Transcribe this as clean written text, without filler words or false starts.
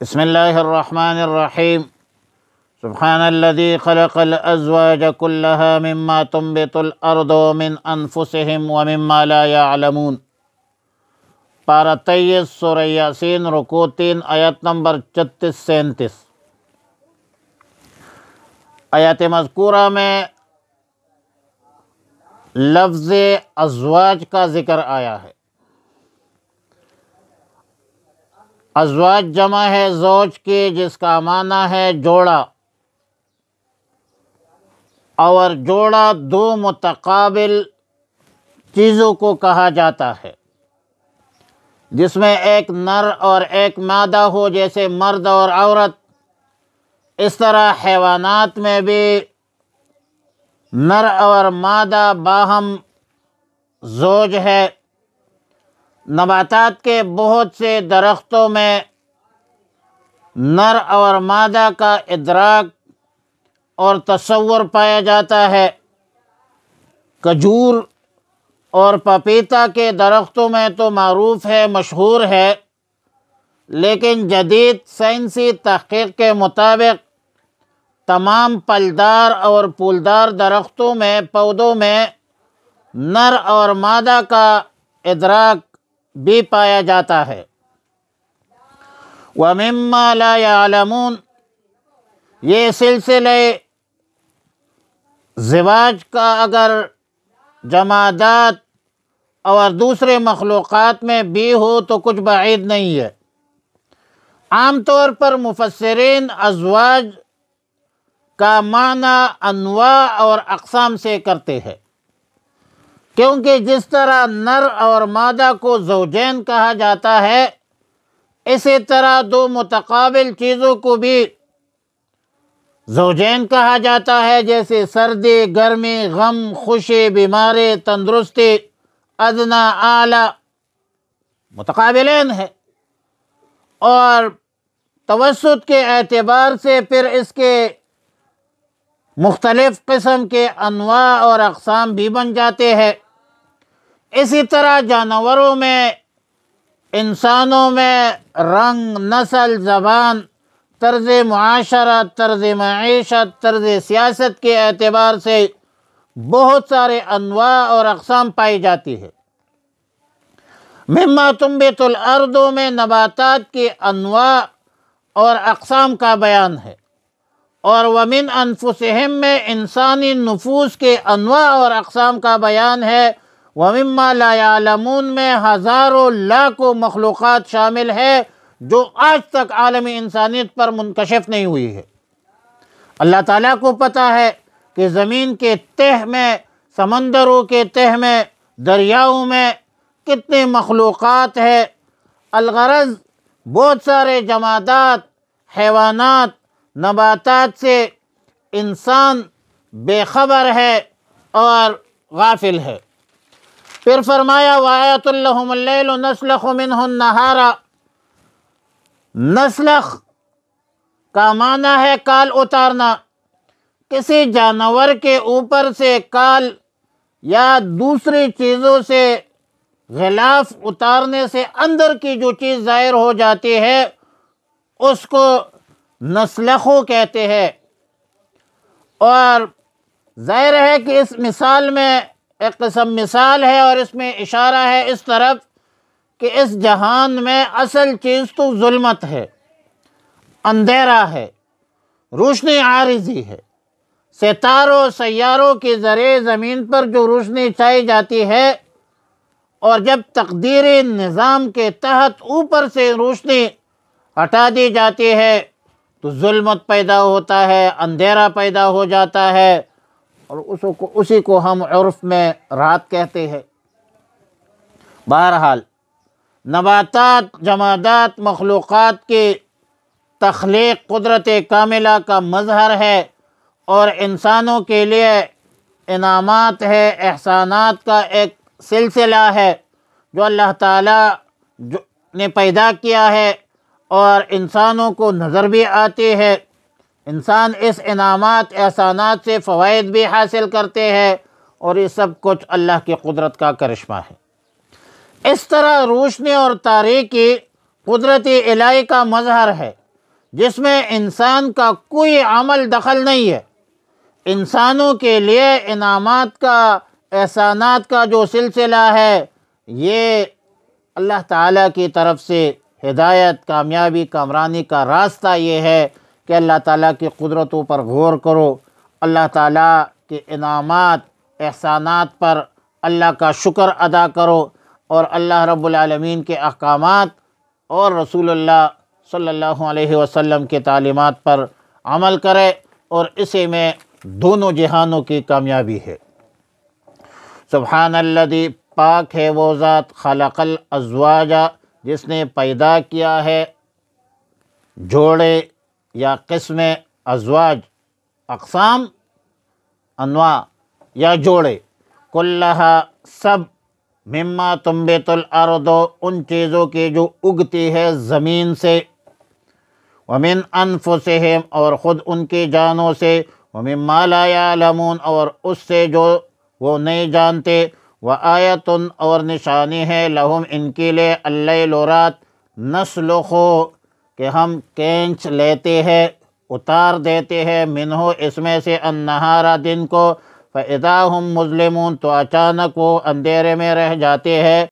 بسم اللہ الرحمن الرحیم سبحان الذي خلق الازواج كلها مما تنبت الارض من انفسهم ومما لا يعلمون۔ پارہ 23 سورہ یاسین، رکوع 3، آیت نمبر 36-37۔ آیت مذکورہ میں لفظ ازواج کا ذکر آیا ہے۔ ازواج جمع ہے زوج کی، جس کا معنی ہے جوڑا، اور جوڑا دو متقابل چیزوں کو کہا جاتا ہے، جس میں ایک نر اور ایک مادہ ہو، جیسے مرد اور عورت۔ اس طرح حیوانات میں بھی نر اور مادہ باہم زوج ہے۔ نباتات کے بہت سے درختوں میں نر اور مادہ کا ادراک اور تصور پایا جاتا ہے۔ کھجور اور پپیتا کے درختوں میں تو معروف ہے، مشہور ہے، لیکن جدید سائنسی تحقیق کے مطابق تمام پھلدار اور پھولدار درختوں میں، پودوں میں نر اور مادہ کا ادراک بھی پایا جاتا ہے۔ وَمِمَّا لَا يَعْلَمُونَ، یہ سلسلہ زواج کا اگر جمادات اور دوسرے مخلوقات میں بھی ہو تو کچھ بعید نہیں ہے۔ عام طور پر مفسرین ازواج کا معنی انواع اور اقسام سے کرتے ہیں، کیونکہ جس طرح نر اور مادہ کو زوجین کہا جاتا ہے، اسی طرح دو متقابل چیزوں کو بھی زوجین کہا جاتا ہے، جیسے سردی، گرمی، غم، خوشی، بیماری، تندرستی، ادنیٰ، اعلیٰ، متقابلین ہے۔ اور توسط کے اعتبار سے پھر اس کے مختلف قسم کے انواع اور اقسام بھی بن جاتے ہیں۔ اسی طرح جانوروں میں، انسانوں میں رنگ، نسل، زبان، طرز معاشرت، طرز معیشت، طرز سیاست کے اعتبار سے بہت سارے انواع اور اقسام پائی جاتی ہے۔ مما تنبت الارض میں نباتات کی انواع اور اقسام کا بیان ہے، اور ومن انفسہم میں انسانی نفوس کے انواع اور اقسام کا بیان ہے۔ ومما لا يعلمون میں ہزاروں لاکھوں مخلوقات شامل ہے جو آج تک عالم انسانیت پر منکشف نہیں ہوئی ہے۔ اللہ تعالیٰ کو پتہ ہے کہ زمین کے تہ میں، سمندروں کے تہ میں، دریاؤں میں کتنے مخلوقات ہے۔ الغرض بہت سارے جمادات، حیوانات، نباتات سے انسان بے خبر ہے اور غافل ہے۔ پھر فرمایا وَآیَةٌ لَهُمُ اللَّيْلُ نَسْلَخُ مِنْهُ النَّهَارَ۔ نسلخ کا معنی ہے کال اتارنا، کسی جانور کے اوپر سے کال یا دوسری چیزوں سے غلاف اتارنے سے اندر کی جو چیز ظاہر ہو جاتی ہے، اس کو نسلخو کہتے ہیں۔ اور ظاہر ہے کہ اس مثال میں ایک قسم مثال ہے، اور اس میں اشارہ ہے اس طرف کہ اس جہان میں اصل چیز تو ظلمت ہے، اندھیرا ہے، روشنی عارضی ہے۔ ستاروں، سیاروں کے ذریعے زمین پر جو روشنی چائی جاتی ہے، اور جب تقدیری نظام کے تحت اوپر سے روشنی ہٹا دی جاتی ہے تو ظلمت پیدا ہوتا ہے، اندھیرا پیدا ہو جاتا ہے، اور اسی کو ہم عرف میں رات کہتے ہیں۔ بہرحال نباتات، جمادات، مخلوقات کی تخلیق قدرت کاملہ کا مظہر ہے، اور انسانوں کے لیے انعامات ہے، احسانات کا ایک سلسلہ ہے جو اللہ تعالیٰ نے پیدا کیا ہے، اور انسانوں کو نظر بھی آتی ہے۔ انسان اس انعامات، احسانات سے فوائد بھی حاصل کرتے ہیں، اور یہ سب کچھ اللہ کی قدرت کا کرشمہ ہے۔ اس طرح روشنی اور تاریکی قدرت الہی کا مظہر ہے، جس میں انسان کا کوئی عمل دخل نہیں ہے۔ انسانوں کے لیے انعامات کا، احسانات کا جو سلسلہ ہے، یہ اللہ تعالیٰ کی طرف سے ہدایت، کامیابی، کامرانی کا راستہ یہ ہے کہ اللہ تعالیٰ کی قدرتوں پر غور کرو، اللہ تعالیٰ کے انعامات، احسانات پر اللہ کا شکر ادا کرو، اور اللہ رب العالمین کے احکامات اور رسول اللہ صلی اللہ علیہ وسلم کے تعلیمات پر عمل کرے، اور اسی میں دونوں جہانوں کی کامیابی ہے۔ سبحان الذی، پاک ہے وہ ذات، خلق الازواج، جس نے پیدا کیا ہے جوڑے یا قسمیں، ازواج اقسام، انواع یا جوڑے، کلہا سب، مما تنبت الارض، ان چیزوں کی جو اگتی ہے زمین سے، ومن انفسہم، اور خود ان کی جانوں سے، ومما لا یعلمون، اور اس سے جو وہ نہیں جانتے، وآیۃ، اور نشانی ہے، لہم، ان کے لیے، اللیل، رات، نسلخو، کہ ہم کھینچ لیتے ہیں، اتار دیتے ہیں، منہ، اس میں سے، النہار، دن کو، فإذا ہم مظلمون، تو اچانک وہ اندھیرے میں رہ جاتے ہیں،